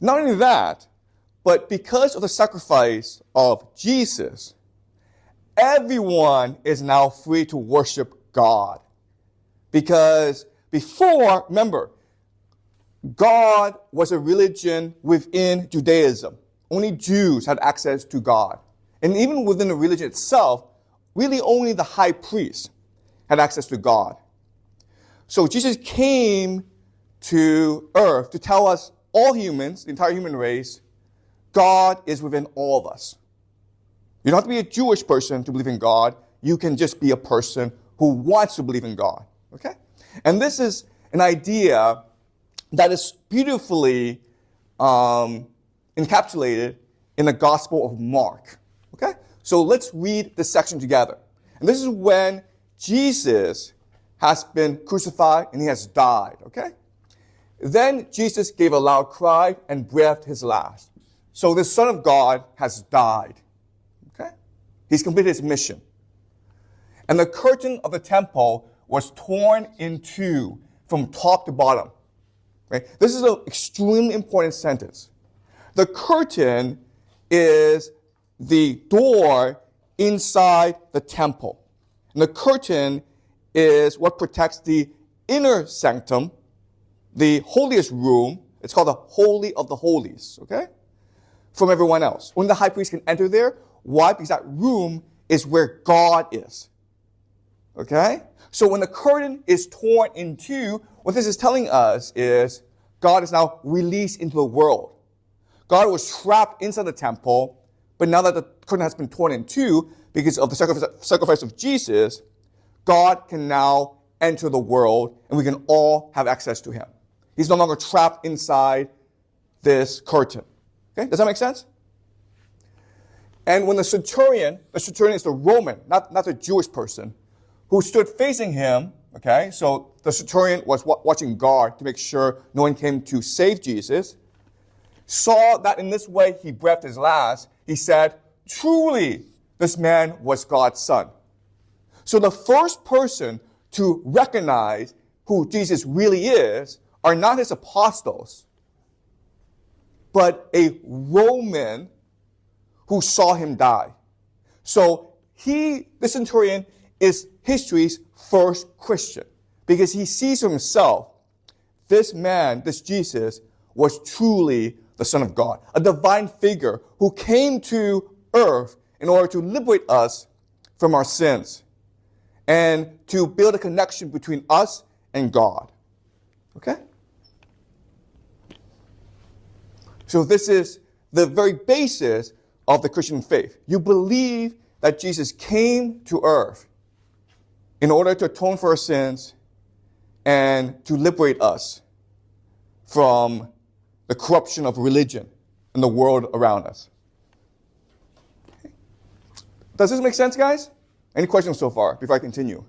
Not only that, but because of the sacrifice of Jesus, everyone is now free to worship God. Because before, remember, God was a religion within Judaism. Only Jews had access to God. And even within the religion itself, really only the high priest had access to God. So Jesus came to earth to tell us, all humans, the entire human race, God is within all of us. You don't have to be a Jewish person to believe in God. You can just be a person who wants to believe in God. Okay? And this is an idea that is beautifully encapsulated in the Gospel of Mark. Okay? So let's read this section together. And this is when Jesus has been crucified and he has died. Okay? Then Jesus gave a loud cry and breathed his last. So the Son of God has died. Okay? He's completed his mission. And the curtain of the temple was torn in two from top to bottom. Okay? This is an extremely important sentence. The curtain is the door inside the temple. And the curtain is what protects the inner sanctum, the holiest room. It's called the Holy of the Holies, okay? From everyone else. Only the high priest can enter there. Why? Because that room is where God is. Okay? So when the curtain is torn in two, what this is telling us is God is now released into the world. God was trapped inside the temple, but now that the curtain has been torn in two, because of the sacrifice of Jesus, God can now enter the world, and we can all have access to him. He's no longer trapped inside this curtain. Okay? Does that make sense? And when the centurion is the Roman, not the Jewish person, who stood facing him, okay? So the centurion was watching guard to make sure no one came to save Jesus, saw that in this way he breathed his last. He said, truly, this man was God's son. So the first person to recognize who Jesus really is are not his apostles, but a Roman who saw him die. So the centurion, is history's first Christian because he sees himself, this man, this Jesus, was truly the Son of God, a divine figure who came to earth in order to liberate us from our sins and to build a connection between us and God. Okay? So this is the very basis of the Christian faith. You believe that Jesus came to earth in order to atone for our sins and to liberate us from the corruption of religion in the world around us. Does this make sense, guys? Any questions so far before I continue?